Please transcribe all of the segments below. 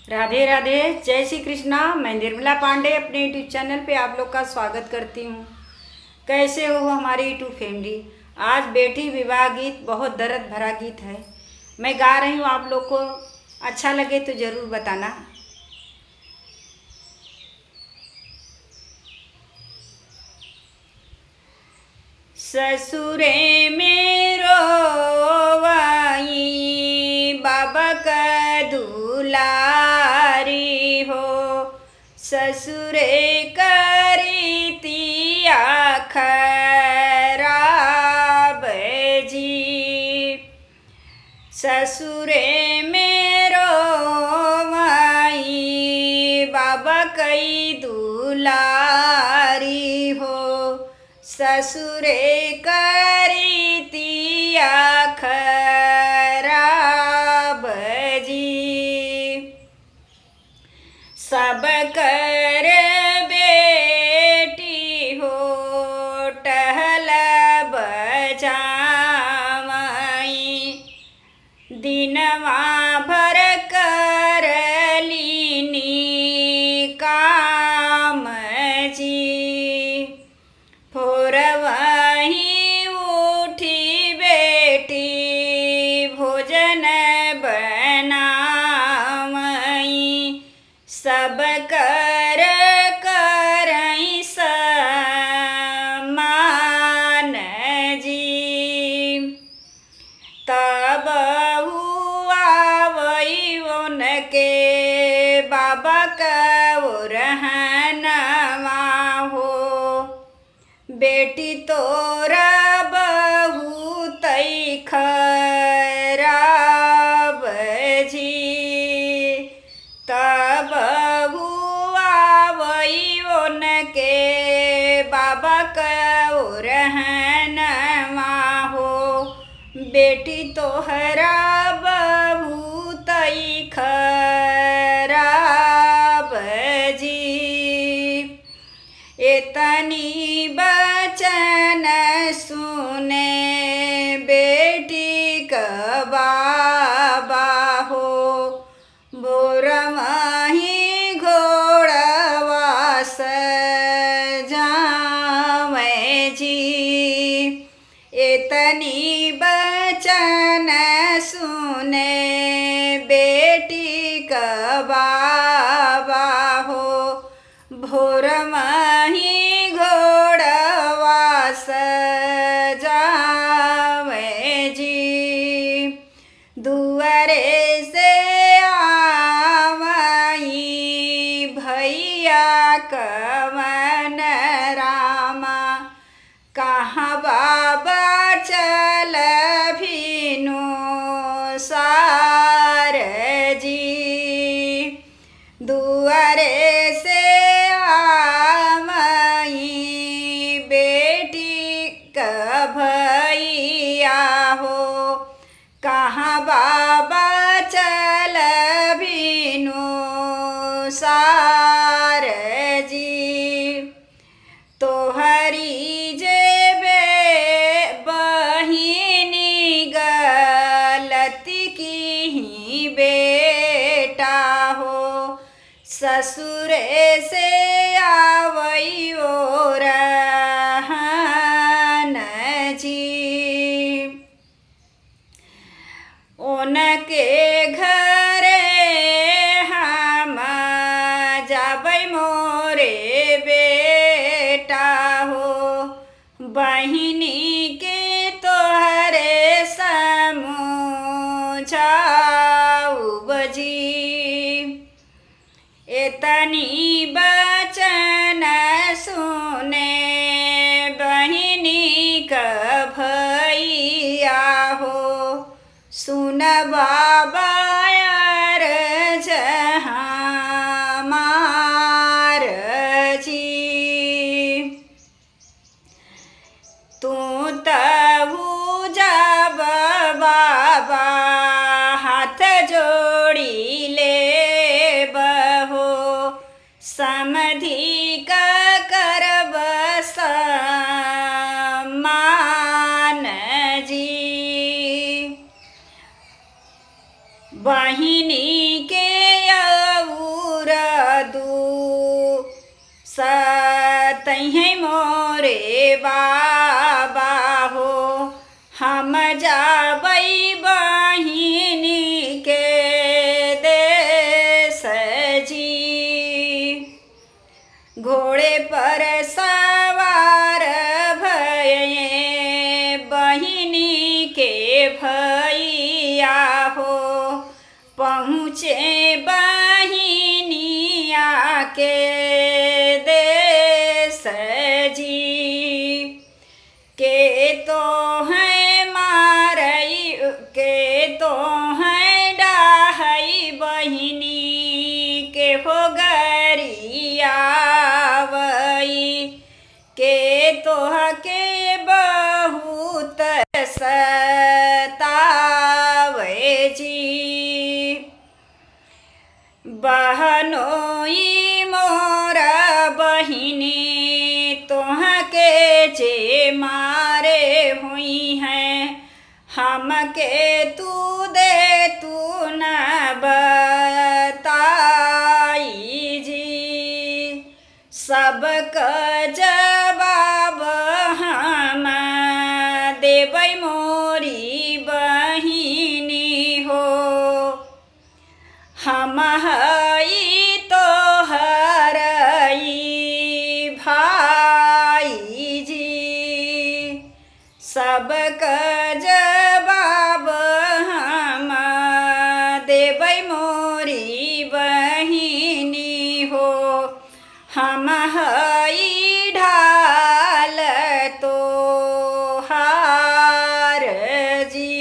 राधे राधे। जय श्री कृष्णा। मैं निर्मला पांडे अपने यूट्यूब चैनल पे आप लोग का स्वागत करती हूँ। कैसे हो हमारी यूट्यूब फैमिली। आज बेटी विवाह गीत बहुत दर्द भरा गीत है, मैं गा रही हूँ। आप लोग को अच्छा लगे तो ज़रूर बताना। ससुरे मेरो वाई बाबा का दुलारी हो, ससुरे करी तिया खराब जी। ससुरे मेरो वाई बाबा कई दुलारी हो, ससुरे करी तिया खराब जी। सब कर बेटी हो टहल बजावई, दिनवा भर कर लीनी काम जी। भोरवही उठी बेटी भोजन बनावई, सब कर करई समान जी। तब हुआवई उनके बाबा का रहनवा हो, बेटी तोरा बहुत खराब जी। तब हुआवई उनके बाबा का रहनवा हो, बेटी तोहरा बहुत खराब जी। इतनी बचन सुने बेटी का बाबा हो, भोरमही घोड़वा सजावे जी। इतनी बचन सुने बेटी का बाबा हो, भोरमही घोड़वा सजावे जी। दुआरे से आवई भैया कवन रामा, कहाँ बाबा चल भीनो सार जी। दुआरे से आवई बेटी का भैया हो, कहाँ बाबा चल भीनो सार जी। तोहरी जेबे बहिनी गलती की ही बेटा हो, ससुरे से आवई ओ रहन जी। उनके घरे हम जाबै मोरे बेटा हो, बहिनी के तोहरे समझाऊ बजी। इतनी बचन सुने बहिनी का भैया हो, सुन बाबा यार हमार जी। तू तहु जब बाबा हाथ जोड़ी ले बहो, समधि का करब समान जी। हो गरियावई के तोह के बहुत सतावे जी। बहनोई मोरा बहिनी तोह के जे मारे हुई हैं, हमके तू दे तू न बताई जी। सबक जवाब हम देबै मोरी बहिनी हो, हम हई तोहरई भाई जी। सबक जवाब हम देबै मोरी बहिनी हो, हम हई ढाल तोहार जी।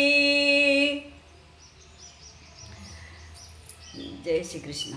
जय श्री कृष्ण।